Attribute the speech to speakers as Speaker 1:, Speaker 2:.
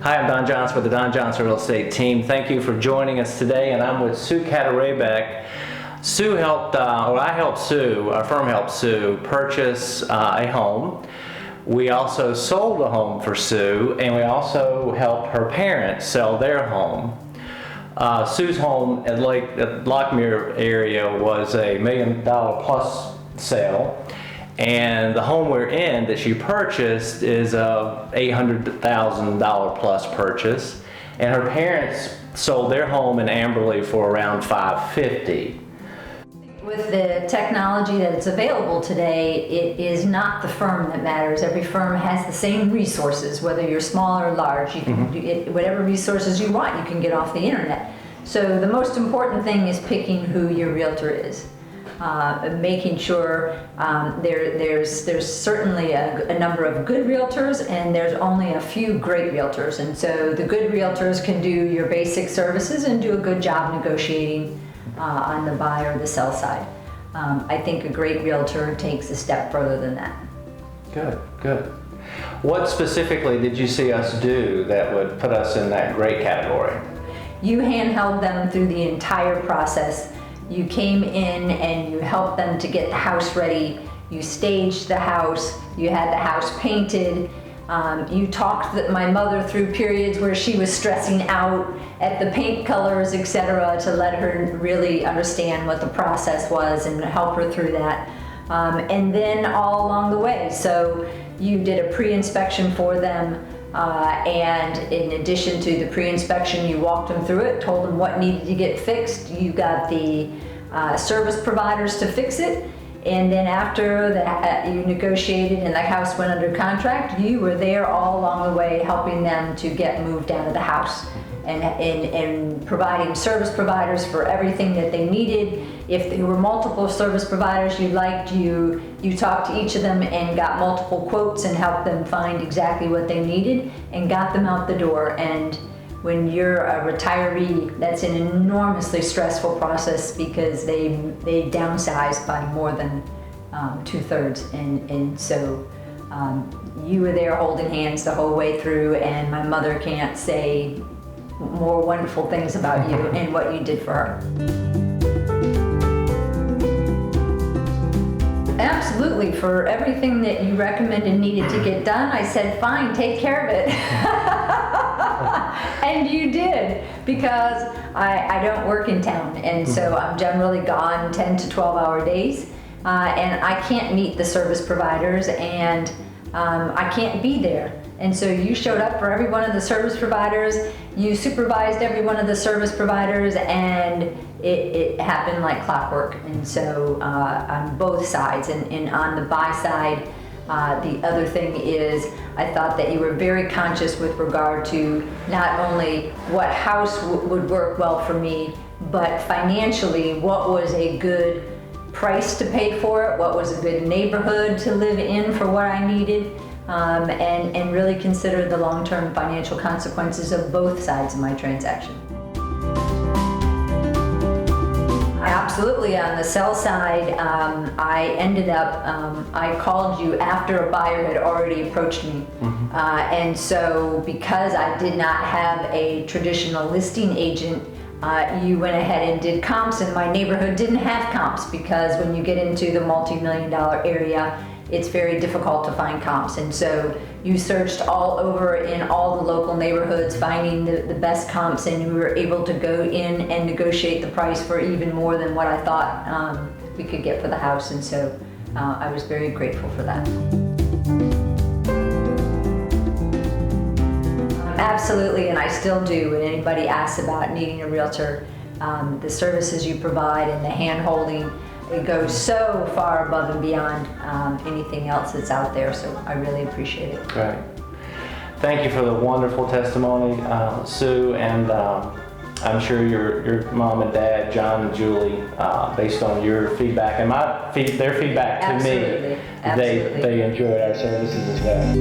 Speaker 1: Hi, I'm Don Johnson with the Don Johnson Real Estate Team. Thank you for joining us today, and I'm with Sue Cary. Sue helped, I helped Sue, our firm helped Sue purchase a home. We also sold a home for Sue, and we also helped her parents sell their home. Sue's home at Lockmere area was a $1 million plus sale, and the home we're in that she purchased is a $800,000 plus purchase, and her parents sold their home in Amberley for around $550,000.
Speaker 2: With the technology that's available today, it is not the firm that matters. Every firm has the same resources, whether you're small or large. You can get whatever resources you want, you can get off the internet. So the most important thing is picking who your realtor is. Making sure there's certainly a number of good realtors, and there's only a few great realtors. And so the good realtors can do your basic services and do a good job negotiating on the buy or the sell side. I think a great realtor takes a step further than that.
Speaker 1: Good, good. What specifically did you see us do that would put us in that great category?
Speaker 2: You handheld them through the entire process. You came in and you helped them to get the house ready. You staged the house. You had the house painted. You talked my mother through periods where she was stressing out at the paint colors, etc., to let her really understand what the process was and help her through that. And then all along the way, so you did a pre-inspection for them, and in addition to the pre-inspection, you walked them through it, told them what needed to get fixed. You got the service providers to fix it. And then after that, you negotiated and the house went under contract, you were there all along the way helping them to get moved out of the house and providing service providers for everything that they needed. If there were multiple service providers you liked, you talked to each of them and got multiple quotes and helped them find exactly what they needed and got them out the door. And when you're a retiree, that's an enormously stressful process because they downsize by more than 2/3, and so you were there holding hands the whole way through, and my mother can't say more wonderful things about you and what you did for her. Absolutely, for everything that you recommended needed to get done, I said, fine, take care of it. And you did, because I don't work in town, and so I'm generally gone 10 to 12-hour days, and I can't meet the service providers, and I can't be there. And so you showed up for every one of the service providers, you supervised every one of the service providers, and it happened like clockwork. And so on both sides, and on the buy side, the other thing is I thought that you were very conscious with regard to not only what house would work well for me, but financially what was a good price to pay for it, what was a good neighborhood to live in for what I needed, and really consider the long-term financial consequences of both sides of my transaction. Absolutely, on the sell side, I ended up, I called you after a buyer had already approached me. And so because I did not have a traditional listing agent, you went ahead and did comps, and my neighborhood didn't have comps because when you get into the multi-million-dollar area, it's very difficult to find comps. And so you searched all over in all the local neighborhoods, finding the best comps, and you were able to go in and negotiate the price for even more than what I thought we could get for the house. And so I was very grateful for that. Absolutely, and I still do. When anybody asks about needing a realtor, the services you provide and the hand-holding, it goes so far above and beyond anything else that's out there, so I really appreciate it.
Speaker 1: Great. Thank you for the wonderful testimony, Sue, and I'm sure your mom and dad, John and Julie, based on your feedback and their feedback to me,
Speaker 2: Absolutely.
Speaker 1: they enjoyed our services as well.